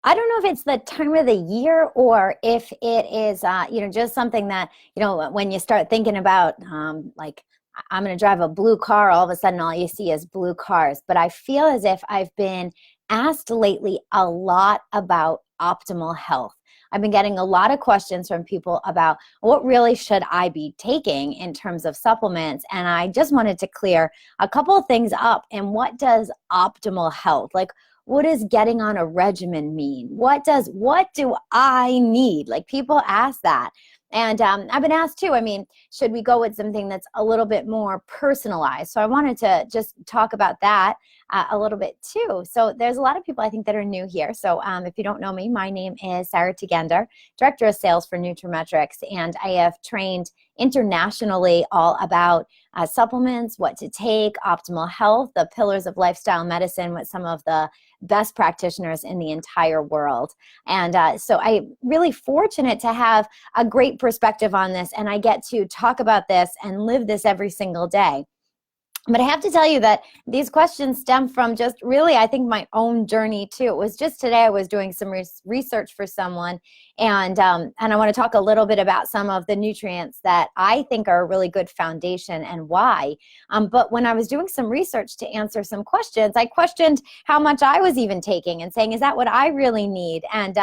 I don't know if it's the time of the year or if it is, just something that, when you start thinking about, like, I'm going to drive a blue car, all of a sudden all you see is blue cars. But I feel as if I've been asked lately a lot about optimal health. I've been getting a lot of questions from people about what really should I be taking in terms of supplements. And I just wanted to clear a couple of things up. And what does optimal health, like, what does getting on a regimen mean? What do I need? Like, people ask that. And I've been asked too, should we go with something that's a little bit more personalized? So I wanted to just talk about that a little bit too. So there's a lot of people I think that are new here. So if you don't know me, my name is Sarah Tegender, Director of Sales for nutraMetrix, and I have trained internationally all about supplements, what to take, optimal health, the pillars of lifestyle medicine with some of the best practitioners in the entire world. And so I'm really fortunate to have a great perspective on this, and I get to talk about this and live this every single day. But I have to tell you that these questions stem from just really, I think, my own journey too. It was just today I was doing some research for someone, and I want to talk a little bit about some of the nutrients that I think are a really good foundation and why. But when I was doing some research to answer some questions, I questioned how much I was even taking and saying, is that what I really need? And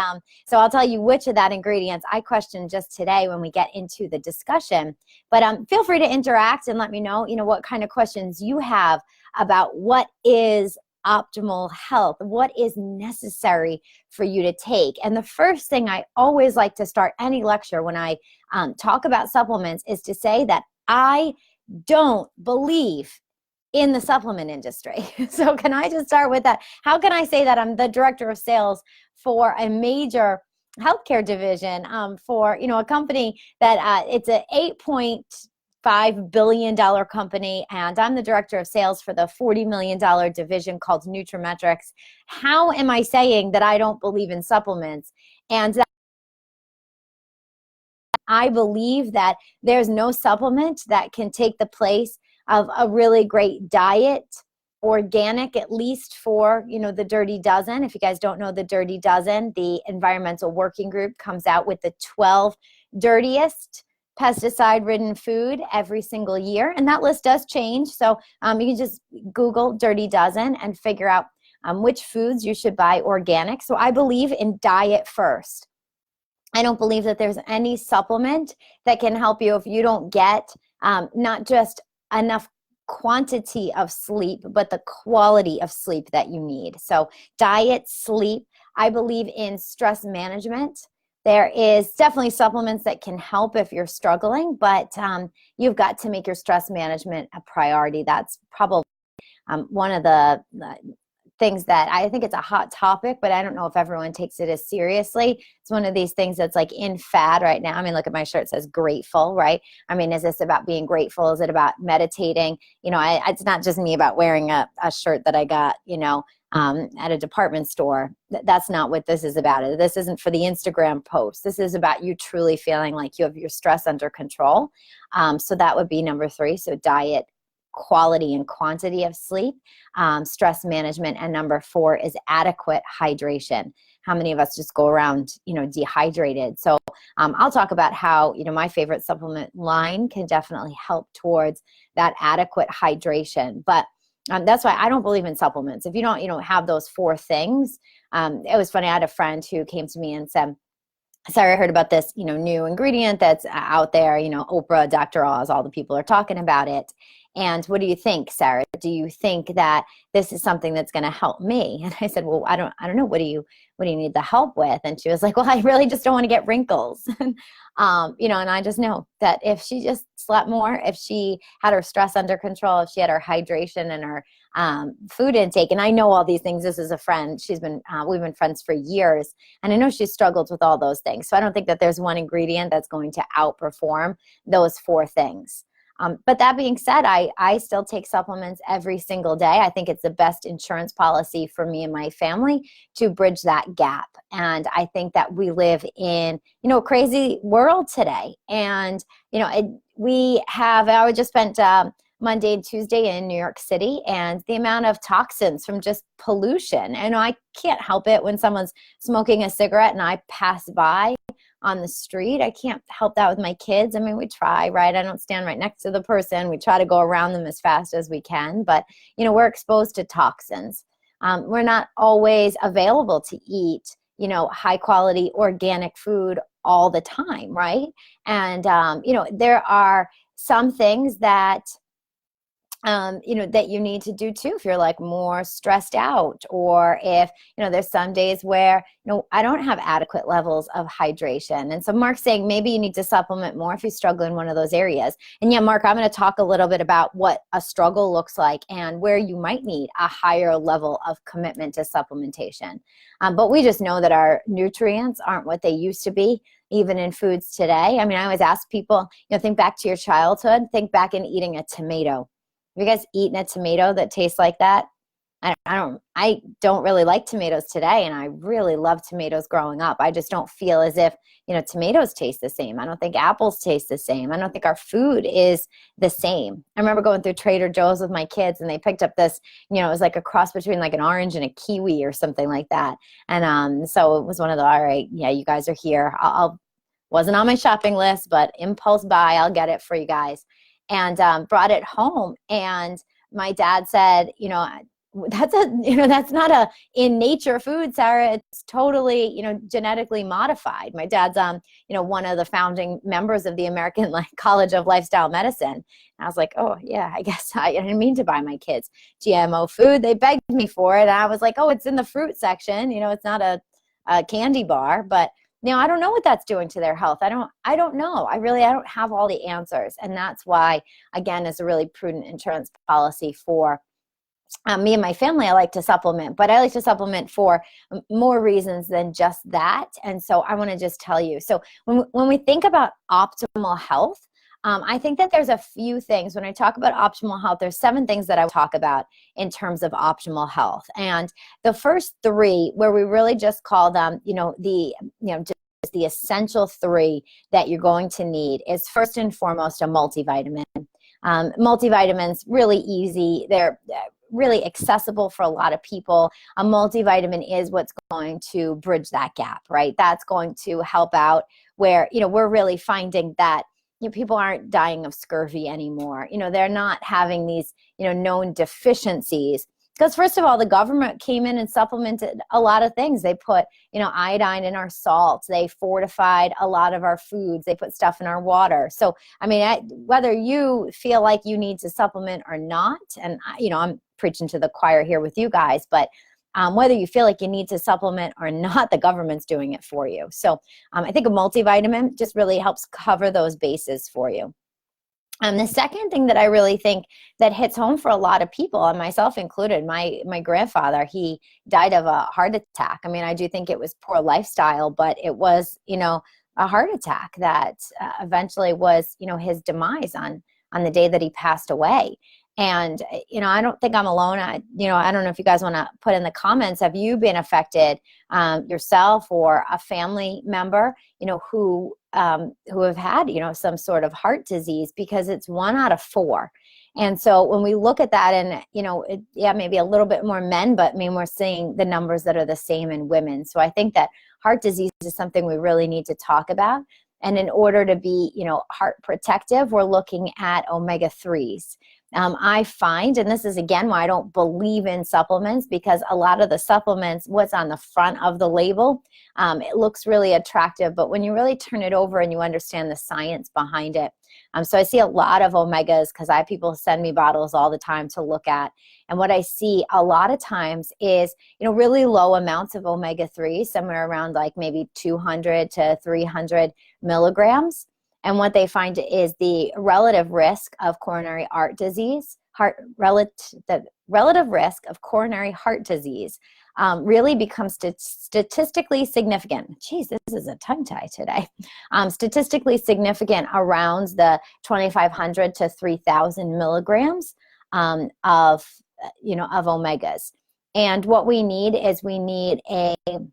so I'll tell you which of that ingredients I questioned just today when we get into the discussion. But feel free to interact and let me know, what kind of questions you have about what is optimal health, what is necessary for you to take. And the first thing I always like to start any lecture when I talk about supplements is to say that I don't believe in the supplement industry. So can I just start with that? How can I say that I'm the director of sales for a major healthcare division for a company that it's a $8.5 billion company, and I'm the director of sales for the $40 million division called nutraMetrix? How am I saying that I don't believe in supplements? And that I believe that there's no supplement that can take the place of a really great diet, organic, at least for, the Dirty Dozen. If you guys don't know the Dirty Dozen, the environmental working group comes out with the 12 dirtiest pesticide-ridden food every single year. And that list does change. So you can just Google Dirty Dozen and figure out which foods you should buy organic. So I believe in diet first. I don't believe that there's any supplement that can help you if you don't get not just enough quantity of sleep, but the quality of sleep that you need. So diet, sleep. I believe in stress management. There is definitely supplements that can help if you're struggling, but you've got to make your stress management a priority. That's probably one of the things that I think it's a hot topic, but I don't know if everyone takes it as seriously. It's one of these things that's like in fad right now. Look at my shirt, it says grateful, right? Is this about being grateful? Is it about meditating? It's not just me about wearing a shirt that I got, at a department store. That's not what this is about. This isn't for the Instagram post. This is about you truly feeling like you have your stress under control. So that would be number 3. So diet, quality and quantity of sleep, stress management, and number 4 is adequate hydration. How many of us just go around, dehydrated? So I'll talk about how, my favorite supplement line can definitely help towards that adequate hydration. But that's why I don't believe in supplements. If you don't have those 4 things, it was funny. I had a friend who came to me and said, Sarah, I heard about this, new ingredient that's out there, Oprah, Dr. Oz, all the people are talking about it. And what do you think, Sarah? Do you think that this is something that's going to help me? And I said, well, I don't know. What do you need the help with? And she was like, well, I really just don't want to get wrinkles. And I just know that if she just slept more, if she had her stress under control, if she had her hydration and her food intake, and I know all these things. This is a friend. We've been friends for years, and I know she's struggled with all those things. So I don't think that there's one ingredient that's going to outperform those 4 things. But that being said, I still take supplements every single day. I think it's the best insurance policy for me and my family to bridge that gap. And I think that we live in, a crazy world today. And, I just spent Monday and Tuesday in New York City, and the amount of toxins from just pollution. And I can't help it when someone's smoking a cigarette and I pass by on the street. I can't help that with my kids. I mean, we try, right? I don't stand right next to the person. We try to go around them as fast as we can, but we're exposed to toxins. We're not always available to eat, high quality organic food all the time, right? And, there are some things that that you need to do too if you're like more stressed out, or if there's some days where I don't have adequate levels of hydration. And so Mark's saying maybe you need to supplement more if you struggle in one of those areas. And yeah, Mark, I'm going to talk a little bit about what a struggle looks like and where you might need a higher level of commitment to supplementation. But we just know that our nutrients aren't what they used to be, even in foods today. I mean, I always ask people, think back to your childhood, think back in eating a tomato. Have you guys eaten a tomato that tastes like that? I don't really like tomatoes today, and I really loved tomatoes growing up. I just don't feel as if, tomatoes taste the same. I don't think apples taste the same. I don't think our food is the same. I remember going through Trader Joe's with my kids, and they picked up this, it was like a cross between like an orange and a kiwi or something like that. And so it was one of the, all right, yeah, you guys are here. Wasn't on my shopping list, but impulse buy, I'll get it for you guys. And brought it home, and my dad said, that's not a in nature food, Sarah. It's totally, genetically modified. My dad's one of the founding members of the American College of Lifestyle Medicine. And I was like, oh yeah, I guess I didn't mean to buy my kids GMO food. They begged me for it, and I was like, oh, it's in the fruit section. It's not a candy bar, but I don't know what that's doing to their health. I don't know. I don't have all the answers. And that's why, again, as a really prudent insurance policy for me and my family, I like to supplement, but I like to supplement for more reasons than just that. And so I want to just tell you. So when we think about optimal health, I think that there's a few things. When I talk about optimal health, there's 7 things that I talk about in terms of optimal health. And the first 3, where we really just call them, just the essential 3 that you're going to need, is first and foremost a multivitamin. Multivitamins, really easy. They're really accessible for a lot of people. A multivitamin is what's going to bridge that gap, right? That's going to help out where, we're really finding that people aren't dying of scurvy anymore. They're not having these, known deficiencies. Because first of all, the government came in and supplemented a lot of things. They put, iodine in our salts. They fortified a lot of our foods. They put stuff in our water. So, I mean, whether you feel like you need to supplement or not, and, I'm preaching to the choir here with you guys, but whether you feel like you need to supplement or not, the government's doing it for you. So I think a multivitamin just really helps cover those bases for you. The second thing that I really think that hits home for a lot of people, and myself included, my grandfather, he died of a heart attack. I mean, I do think it was poor lifestyle, but it was, a heart attack that eventually was, his demise on the day that he passed away. And, I don't think I'm alone. I don't know if you guys want to put in the comments, have you been affected yourself or a family member, who have had, some sort of heart disease? Because it's 1 out of 4. And so when we look at that, and, maybe a little bit more men, but I mean, we're seeing the numbers that are the same in women. So I think that heart disease is something we really need to talk about. And in order to be, heart protective, we're looking at omega-3s. I find, and this is again why I don't believe in supplements, because a lot of the supplements, what's on the front of the label, it looks really attractive, but when you really turn it over and you understand the science behind it. So I see a lot of omegas because I have people send me bottles all the time to look at. And what I see a lot of times is, really low amounts of omega-3, somewhere around like maybe 200 to 300 milligrams. And what they find is the relative risk of coronary heart disease, the relative risk of coronary heart disease really becomes statistically significant. Geez, this is a tongue tie today. Statistically significant around the 2,500 to 3,000 milligrams of omegas. And what we need is the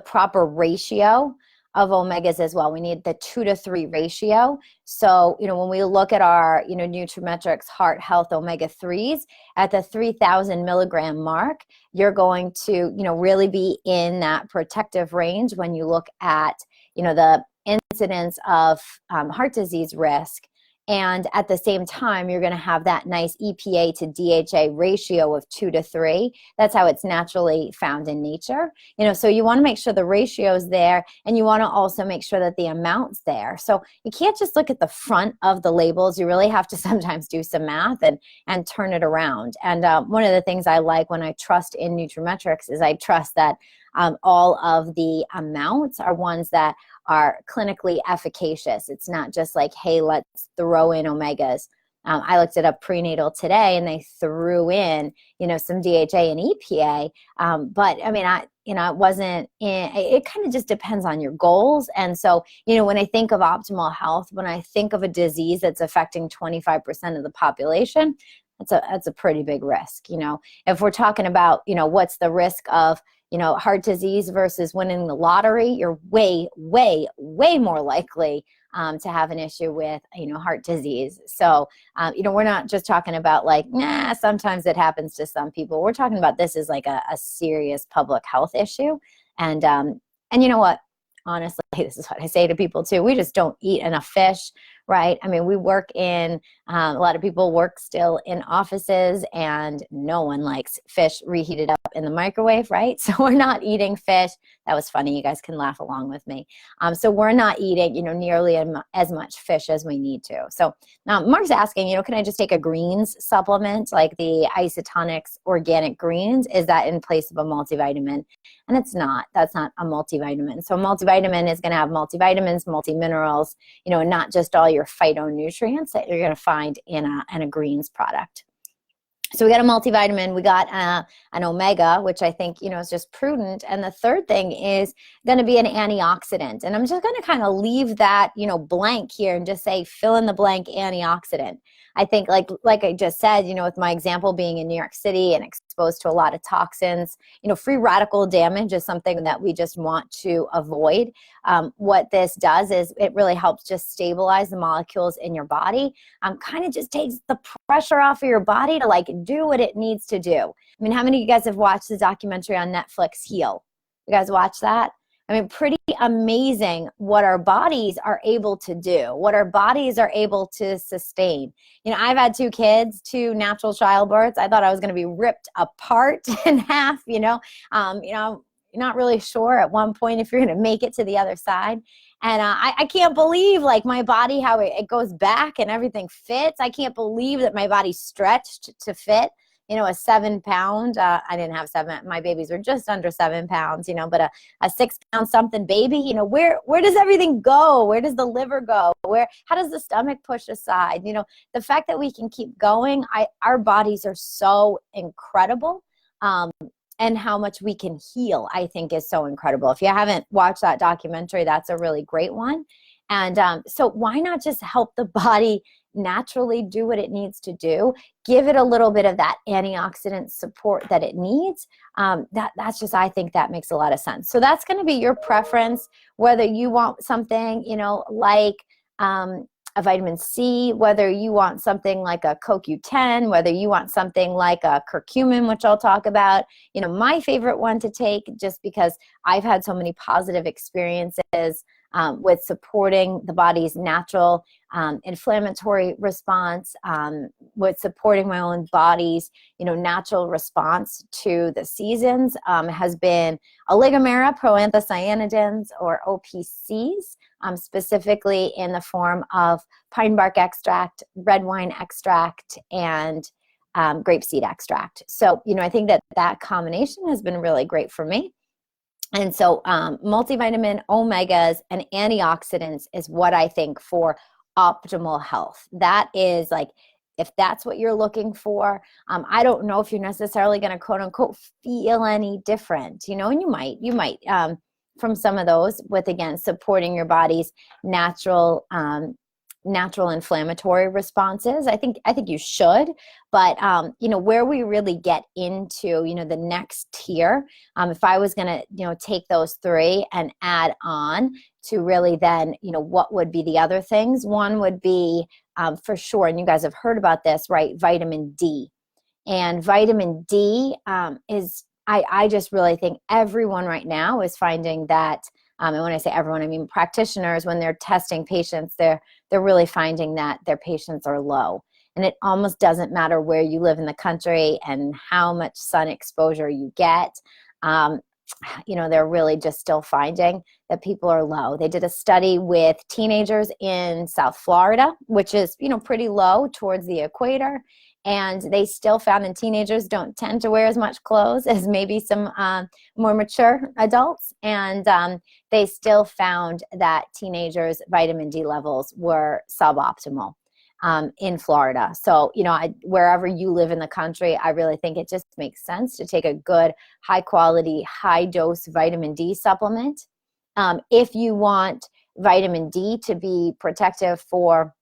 proper ratio of omegas as well. We need the 2-to-3 ratio. So, when we look at our, nutraMetrix Heart Health omega-3s at the 3,000 milligram mark, you're going to, really be in that protective range when you look at, the incidence of heart disease risk. And at the same time, you're going to have that nice EPA to DHA ratio of 2-to-3. That's how it's naturally found in nature. So you want to make sure the ratio is there, and you want to also make sure that the amount's there. So you can't just look at the front of the labels. You really have to sometimes do some math and turn it around. And one of the things I like when I trust in nutraMetrix is I trust that all of the amounts are ones that are clinically efficacious. It's not just like, hey, let's throw in omegas. I looked it up prenatal today, and they threw in, some DHA and EPA. But I mean, it wasn't it kind of just depends on your goals. And so, when I think of optimal health, when I think of a disease that's affecting 25% of the population, that's a pretty big risk. If we're talking about, what's the risk of, heart disease versus winning the lottery, you're way, way, way more likely to have an issue with, heart disease. So, we're not just talking about like, sometimes it happens to some people. We're talking about this is like a serious public health issue. And you know what? Honestly, this is what I say to people too. We just don't eat enough fish, right? I mean, we work in, a lot of people work still in offices, and no one likes fish reheated up in the microwave, right? So we're not eating fish. That was funny. You guys can laugh along with me. So we're not eating, nearly as much fish as we need to. So now Mark's asking, can I just take a greens supplement like the Isotonics organic greens? Is that in place of a multivitamin? And it's not. That's not a multivitamin. So a multivitamin is going to have multivitamins, multiminerals, and not just all your phytonutrients that you're going to find in a greens product. So we got a multivitamin, we got an omega, which I think, is just prudent. And the third thing is going to be an antioxidant. And I'm just going to kind of leave that, blank here and just say fill in the blank antioxidant. I think like I just said, with my example being in New York City and exposed to a lot of toxins, free radical damage is something that we just want to avoid. What this does is it really helps just stabilize the molecules in your body, kind of just takes the pressure off of your body to like do what it needs to do. I mean, how many of you guys have watched the documentary on Netflix, Heal? You guys watch that? I mean, pretty amazing what our bodies are able to do, what our bodies are able to sustain. I've had 2 kids, 2 natural childbirths. I thought I was going to be ripped apart in half, you're not really sure at one point if you're going to make it to the other side. And I can't believe like my body, how it goes back and everything fits. I can't believe that my body stretched to fit, a 7 pound, I didn't have 7, my babies were just under 7 pounds, but a 6 pound something baby, where does everything go? Where does the liver go? How does the stomach push aside? The fact that we can keep going, our bodies are so incredible. And how much we can heal, I think, is so incredible. If you haven't watched that documentary, that's a really great one. And so why not just help the body naturally do what it needs to do, give it a little bit of that antioxidant support that it needs. That's just, I think that makes a lot of sense. So that's going to be your preference, whether you want something, like a vitamin C, whether you want something like a CoQ10, whether you want something like a curcumin, which I'll talk about. My favorite one to take, just because I've had so many positive experiences with supporting the body's natural inflammatory response, with supporting my own body's, natural response to the seasons, has been oligomera, proanthocyanidins, or OPCs, specifically in the form of pine bark extract, red wine extract, and grapeseed extract. So, I think that combination has been really great for me. And so multivitamin, omegas, and antioxidants is what I think for optimal health. That is like, if that's what you're looking for, I don't know if you're necessarily going to quote unquote feel any different, and you might from some of those with, again, supporting your body's natural natural inflammatory responses. I think you should, but where we really get into the next tier, if I was going to take those three and add on to really then what would be the other things. One would be for sure, and you guys have heard about this, right? Vitamin D. And vitamin D is, I just really think everyone right now is finding that, and when I say everyone, I mean practitioners, when they're testing patients, they're really finding that their patients are low. And it almost doesn't matter where you live in the country and how much sun exposure you get. They're really just still finding that people are low. They did a study with teenagers in South Florida, which is, pretty low towards the equator. And they still found that teenagers don't tend to wear as much clothes as maybe some more mature adults. And they still found that teenagers' vitamin D levels were suboptimal in Florida. So, wherever you live in the country, I really think it just makes sense to take a good, high quality, high dose vitamin D supplement. If you want vitamin D to be protective for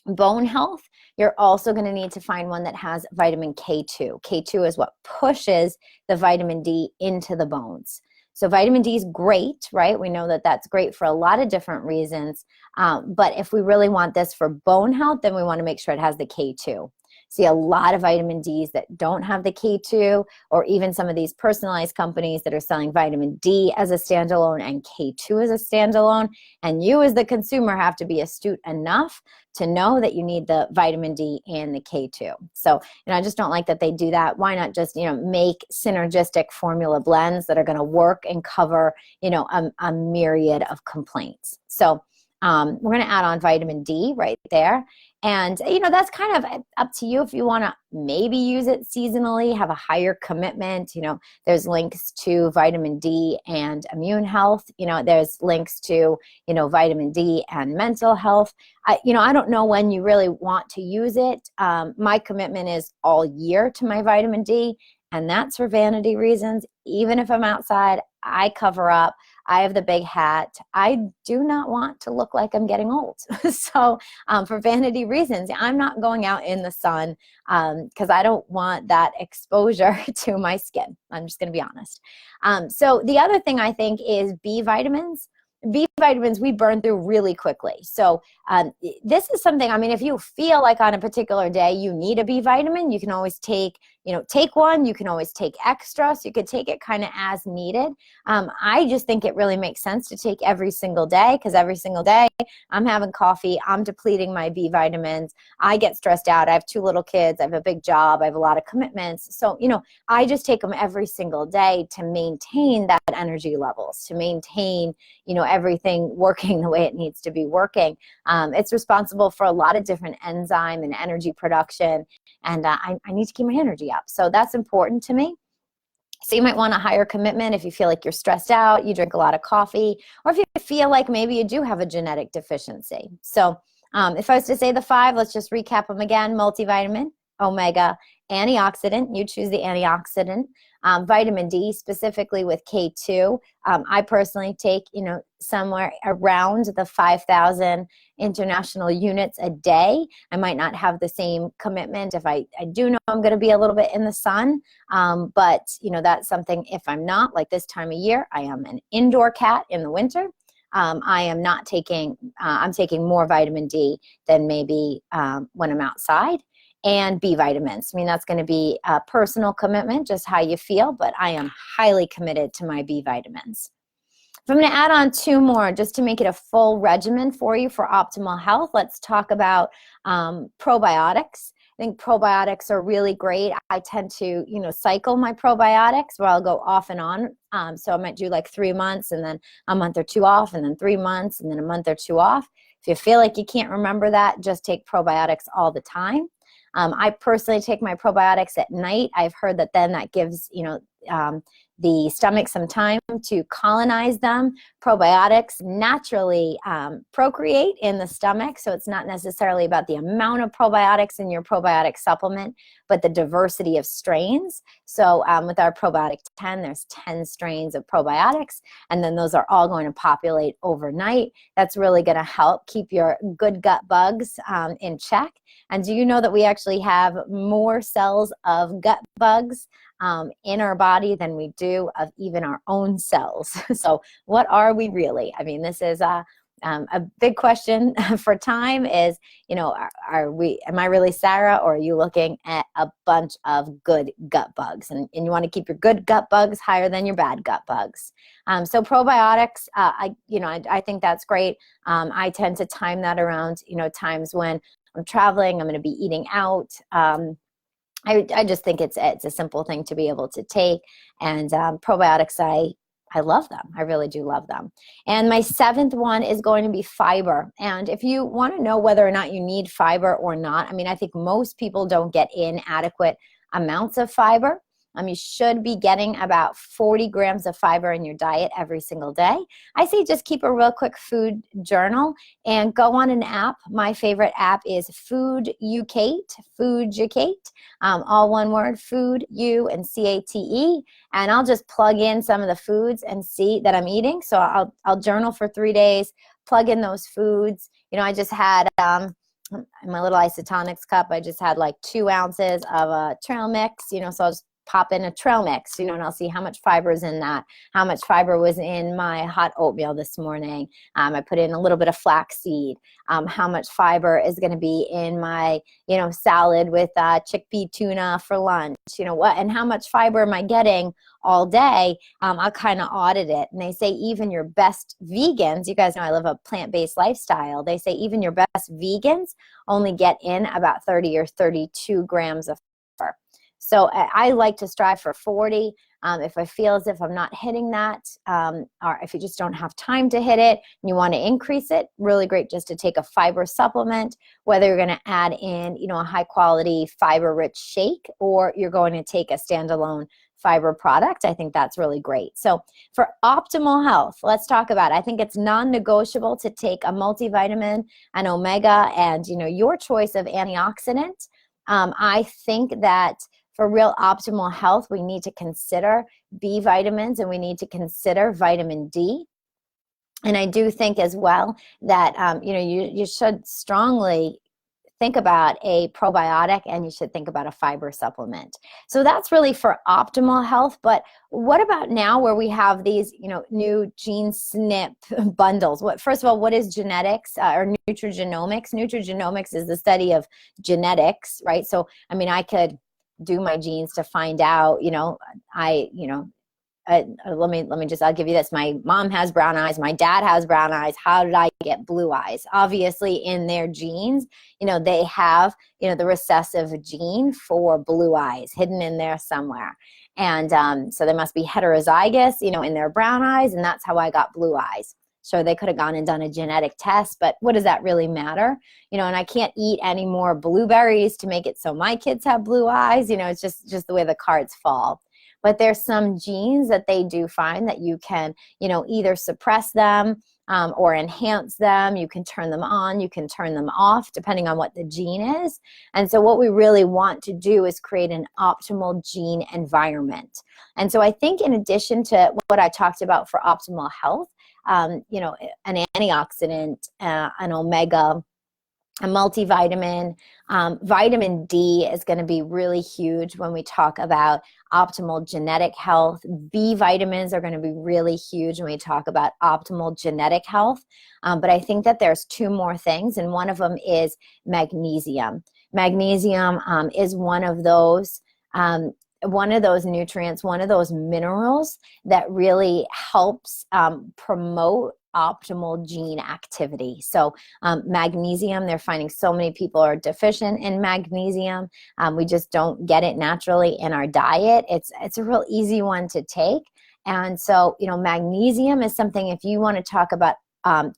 bone health, you're also going to need to find one that has vitamin K2. K2 is what pushes the vitamin D into the bones. So vitamin D is great, right? We know that that's great for a lot of different reasons. But if we really want this for bone health, then we want to make sure it has the K2. See a lot of vitamin Ds that don't have the K2, or even some of these personalized companies that are selling vitamin D as a standalone and K2 as a standalone. And you as the consumer have to be astute enough to know that you need the vitamin D and the K2. So, I just don't like that they do that. Why not just, make synergistic formula blends that are going to work and cover, a myriad of complaints. So we're going to add on vitamin D right there. And, that's kind of up to you if you want to maybe use it seasonally, have a higher commitment. There's links to vitamin D and immune health. There's links to, vitamin D and mental health. I don't know when you really want to use it. My commitment is all year to my vitamin D, and that's for vanity reasons. Even if I'm outside, I cover up. I have the big hat. I do not want to look like I'm getting old. So for vanity reasons, I'm not going out in the sun because I don't want that exposure to my skin. I'm just going to be honest. So the other thing I think is B vitamins. B vitamins we burn through really quickly. So this is something, if you feel like on a particular day you need a B vitamin, you can always take one. You can always take extra. So you could take it kind of as needed. I just think it really makes sense to take every single day, because every single day I'm having coffee. I'm depleting my B vitamins. I get stressed out. I have 2 little kids. I have a big job. I have a lot of commitments. So, I just take them every single day to maintain that energy levels, to maintain, everything working the way it needs to be working. It's responsible for a lot of different enzyme and energy production. And I need to keep my energy up. So that's important to me. So you might want a higher commitment if you feel like you're stressed out, you drink a lot of coffee, or if you feel like maybe you do have a genetic deficiency. So if I was to say the 5, let's just recap them again. Multivitamin, omega, antioxidant. You choose the antioxidant. Vitamin D, specifically with K2. I personally take, somewhere around the 5,000 international units a day. I might not have the same commitment if I do know I'm going to be a little bit in the sun. But, that's something if I'm not, like this time of year, I am an indoor cat in the winter. I am not taking, I'm taking more vitamin D than maybe when I'm outside. And B vitamins. That's going to be a personal commitment, just how you feel, but I am highly committed to my B vitamins. If I'm going to add on 2 more, just to make it a full regimen for you for optimal health, let's talk about probiotics. I think probiotics are really great. I tend to, cycle my probiotics where I'll go off and on. So I might do like 3 months and then a month or 2 off, and then 3 months and then a month or 2 off. If you feel like you can't remember that, just take probiotics all the time. I personally take my probiotics at night. I've heard that then that gives, the stomach some time to colonize them. Probiotics naturally procreate in the stomach, so it's not necessarily about the amount of probiotics in your probiotic supplement, but the diversity of strains. So with our probiotic 10, there's 10 strains of probiotics, and then those are all going to populate overnight. That's really going to help keep your good gut bugs in check. And do you know that we actually have more cells of gut bugs in our body than we do of even our own cells? So what are we really? I mean, this is a big question for time is, you know, am I really Sarah, or are you looking at a bunch of good gut bugs? And you want to keep your good gut bugs higher than your bad gut bugs. So probiotics, I think that's great. I tend to time that around, times when I'm traveling, I'm going to be eating out. I just think it's a simple thing to be able to take. And probiotics, I love them. I really do love them. And my 7th one is going to be fiber. And if you want to know whether or not you need fiber or not, I mean, I think most people don't get in adequate amounts of fiber. You should be getting about 40 grams of fiber in your diet every single day. I say just keep a real quick food journal and go on an app. My favorite app is Food-U-Cate, all one word, Food, U, and C-A-T-E. And I'll just plug in some of the foods and see that I'm eating. So I'll journal for 3 days, plug in those foods. I just had in my little isotonics cup, I just had like 2 ounces of a trail mix, so I'll just pop in a trail mix, and I'll see how much fiber is in that, how much fiber was in my hot oatmeal this morning. I put in a little bit of flaxseed, how much fiber is going to be in my, salad with chickpea tuna for lunch, and how much fiber am I getting all day. I'll kind of audit it. And they say even your best vegans, you guys know I live a plant-based lifestyle, they say even your best vegans only get in about 30 or 32 grams of fiber. So I like to strive for 40. If I feel as if I'm not hitting that, or if you just don't have time to hit it and you want to increase it, really great just to take a fiber supplement, whether you're going to add in, a high quality fiber-rich shake, or you're going to take a standalone fiber product. I think that's really great. So for optimal health, let's talk about it. I think it's non-negotiable to take a multivitamin, an omega, and, your choice of antioxidant. I think that for real optimal health, we need to consider B vitamins and we need to consider vitamin D. And I do think as well that, you should strongly think about a probiotic and you should think about a fiber supplement. So that's really for optimal health. But what about now where we have these, new Gene SNP bundles? First of all, what is genetics or nutrigenomics? Nutrigenomics is the study of genetics, right? So, I could do my genes to find out, I'll give you this. My mom has brown eyes. My dad has brown eyes. How did I get blue eyes? Obviously in their genes, they have, the recessive gene for blue eyes hidden in there somewhere. And so they must be heterozygous, in their brown eyes. And that's how I got blue eyes. So they could have gone and done a genetic test, but what does that really matter? And I can't eat any more blueberries to make it so my kids have blue eyes. It's just the way the cards fall. But there's some genes that they do find that you can, either suppress them or enhance them. You can turn them on, you can turn them off, depending on what the gene is. And so what we really want to do is create an optimal gene environment. And so I think in addition to what I talked about for optimal health, an antioxidant, an omega, a multivitamin, vitamin D is going to be really huge when we talk about optimal genetic health. B vitamins are going to be really huge when we talk about optimal genetic health. But I think that there's 2 more things, and one of them is magnesium. Magnesium is one of those nutrients, one of those minerals that really helps promote optimal gene activity. So magnesium, they're finding so many people are deficient in magnesium. We just don't get it naturally in our diet. It's a real easy one to take. And so, magnesium is something, if you want to talk about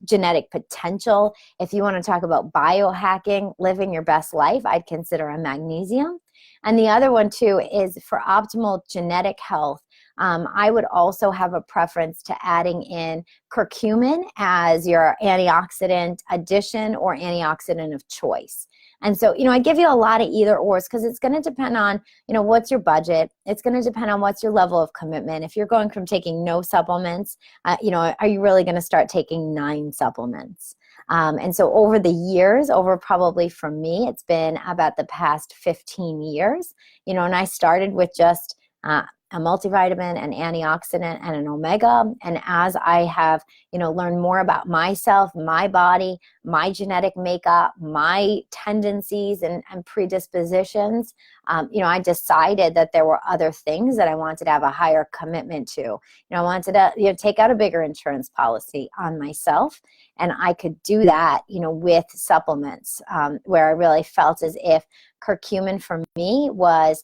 genetic potential, if you want to talk about biohacking, living your best life, I'd consider a magnesium. And the other one too is for optimal genetic health. I would also have a preference to adding in curcumin as your antioxidant addition or antioxidant of choice. And so, I give you a lot of either ors because it's going to depend on, what's your budget. It's going to depend on what's your level of commitment. If you're going from taking no supplements, are you really going to start taking 9 supplements? And so over the years, probably for me, it's been about the past 15 years, and I started with just a multivitamin, an antioxidant, and an omega. And as I have, learned more about myself, my body, my genetic makeup, my tendencies and predispositions, I decided that there were other things that I wanted to have a higher commitment to. I wanted to, take out a bigger insurance policy on myself. And I could do that, with supplements, where I really felt as if curcumin for me was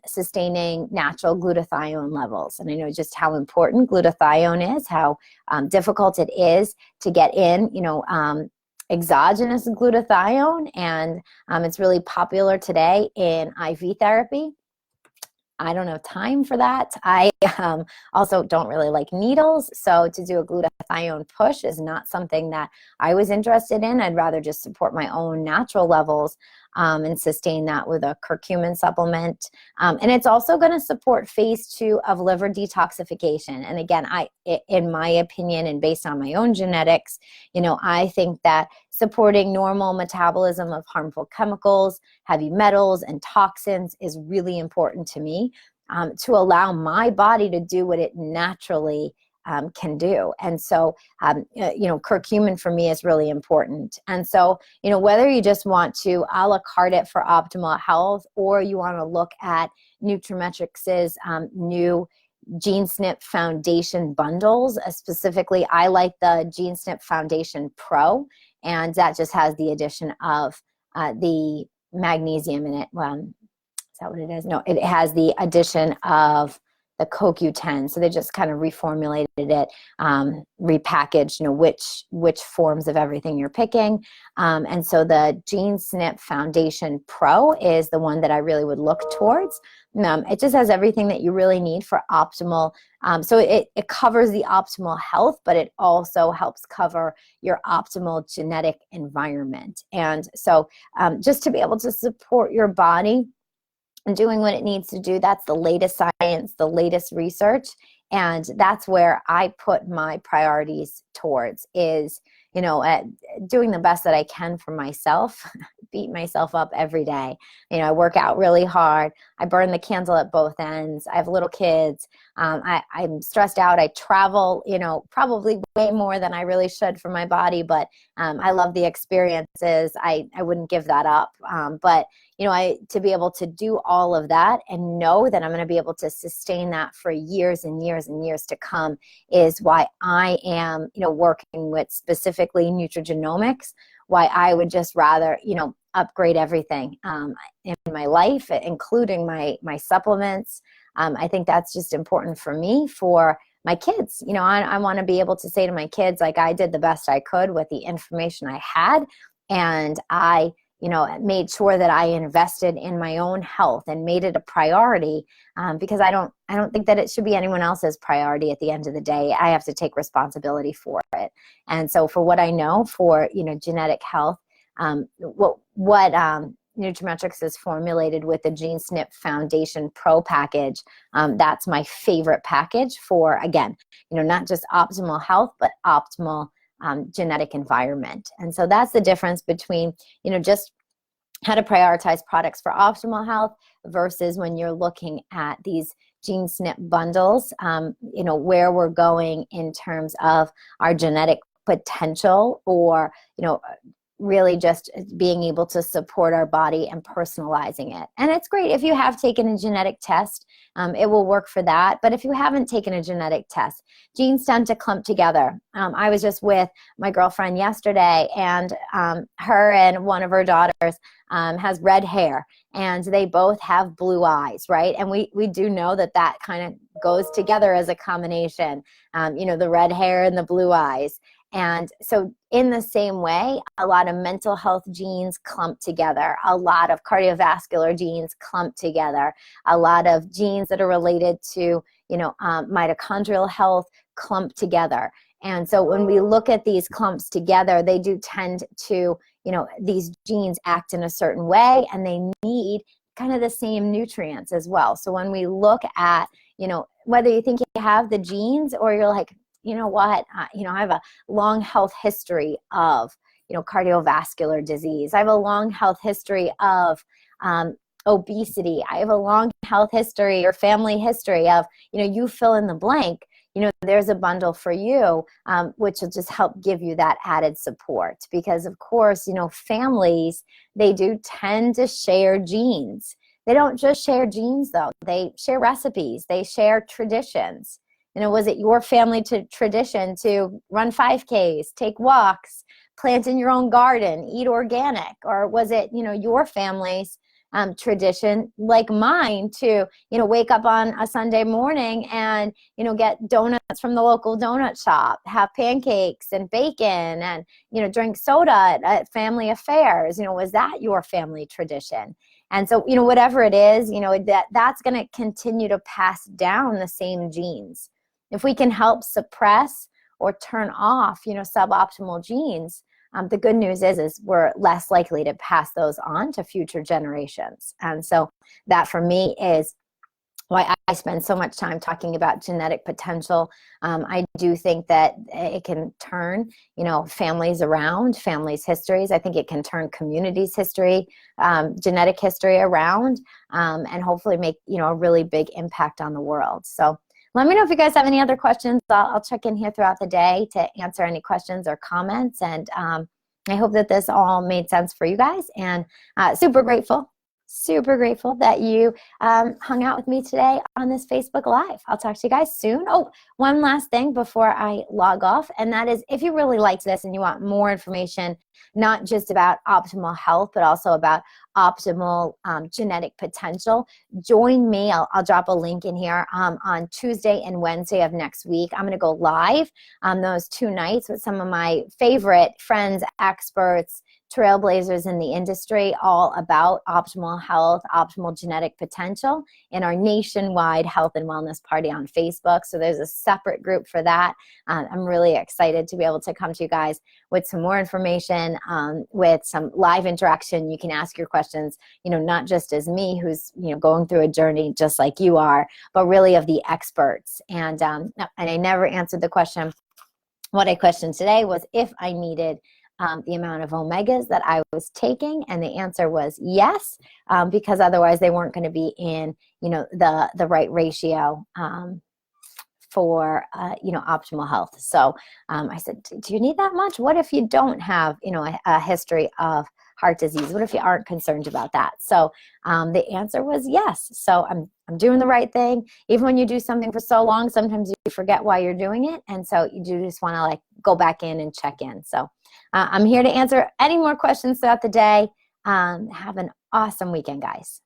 sustaining natural glutathione levels. And I know just how important glutathione is, how difficult it is to get in, exogenous glutathione. And it's really popular today in IV therapy. I don't have time for that. I also don't really like needles. So to do a glutathione push is not something that I was interested in. I'd rather just support my own natural levels and sustain that with a curcumin supplement. And it's also going to support phase 2 of liver detoxification. And again, in my opinion and based on my own genetics, I think that supporting normal metabolism of harmful chemicals, heavy metals, and toxins is really important to me, to allow my body to do what it naturally can do. And so, curcumin for me is really important. And so, whether you just want to a la carte it for optimal health, or you want to look at nutraMetrix's new Gene SNP Foundation bundles, specifically, I like the Gene SNP Foundation Pro, and that just has the addition of the magnesium in it. Well, is that what it is? No, it has the addition of the CoQ10. So they just kind of reformulated it, repackaged, which forms of everything you're picking. And so the Gene SNP Foundation Pro is the one that I really would look towards. It just has everything that you really need for optimal. So it covers the optimal health, but it also helps cover your optimal genetic environment. And so just to be able to support your body and doing what it needs to do, that's the latest science, the latest research. And that's where I put my priorities towards is, doing the best that I can for myself, beat myself up every day. I work out really hard. I burn the candle at both ends. I have little kids. I'm stressed out. I travel, probably way more than I really should for my body, but I love the experiences. I wouldn't give that up. But to be able to do all of that and know that I'm going to be able to sustain that for years and years and years to come is why I am, working with specifically nutrigenomics, why I would just rather, upgrade everything in my life, including my supplements. I think that's just important for me, for my kids. I want to be able to say to my kids, like, I did the best I could with the information I had, and I made sure that I invested in my own health and made it a priority, because I don't think that it should be anyone else's priority at the end of the day. I have to take responsibility for it. And so for what I know for, genetic health, what nutraMetrix is formulated with the Gene SNP Foundation Pro package, that's my favorite package for, again, not just optimal health, but optimal genetic environment. And so that's the difference between, just how to prioritize products for optimal health versus when you're looking at these Gene SNP bundles, where we're going in terms of our genetic potential, or, really just being able to support our body and personalizing it. And it's great if you have taken a genetic test, it will work for that. But if you haven't taken a genetic test, genes tend to clump together. I was just with my girlfriend yesterday, and her and one of her daughters has red hair, and they both have blue eyes, right? And we do know that kind of goes together as a combination, the red hair and the blue eyes. And so in the same way, a lot of mental health genes clump together, a lot of cardiovascular genes clump together, a lot of genes that are related to, mitochondrial health clump together. And so when we look at these clumps together, they do tend to, these genes act in a certain way, and they need kind of the same nutrients as well. So when we look at, whether you think you have the genes or you're like, you know what, I have a long health history of, cardiovascular disease. I have a long health history of obesity. I have a long health history or family history of, you fill in the blank. There's a bundle for you, which will just help give you that added support. Because of course, families, they do tend to share genes. They don't just share genes though. They share recipes. They share traditions. Was it your family tradition to run 5Ks, take walks, plant in your own garden, eat organic? Or was it, your family's tradition, like mine, to, wake up on a Sunday morning and, get donuts from the local donut shop, have pancakes and bacon and, drink soda at family affairs? Was that your family tradition? And so, whatever it is, that's going to continue to pass down the same genes. If we can help suppress or turn off, suboptimal genes, the good news is we're less likely to pass those on to future generations. And so that for me is why I spend so much time talking about genetic potential. I do think that it can turn, families around, families' histories. I think it can turn communities' history, genetic history around, and hopefully make, a really big impact on the world. So let me know if you guys have any other questions. I'll check in here throughout the day to answer any questions or comments. And I hope that this all made sense for you guys. And super grateful that you hung out with me today on this Facebook Live. I'll talk to you guys soon. Oh, one last thing before I log off, and that is if you really liked this and you want more information, not just about optimal health, but also about optimal genetic potential, join me. I'll drop a link in here on Tuesday and Wednesday of next week. I'm going to go live on those 2 nights with some of my favorite friends, experts, trailblazers in the industry, all about optimal health, optimal genetic potential in our nationwide health and wellness party on Facebook. So there's a separate group for that. I'm really excited to be able to come to you guys with some more information, with some live interaction. You can ask your questions, not just as me, who's, going through a journey just like you are, but really of the experts. And I never answered the question. What I questioned today was if I needed the amount of omegas that I was taking, and the answer was yes, because otherwise they weren't going to be in, the right ratio for, optimal health. So I said, do you need that much? What if you don't have, a history of heart disease? What if you aren't concerned about that? So the answer was yes. So I'm doing the right thing. Even when you do something for so long, sometimes you forget why you're doing it. And so you do just want to go back in and check in. So I'm here to answer any more questions throughout the day. Have an awesome weekend, guys.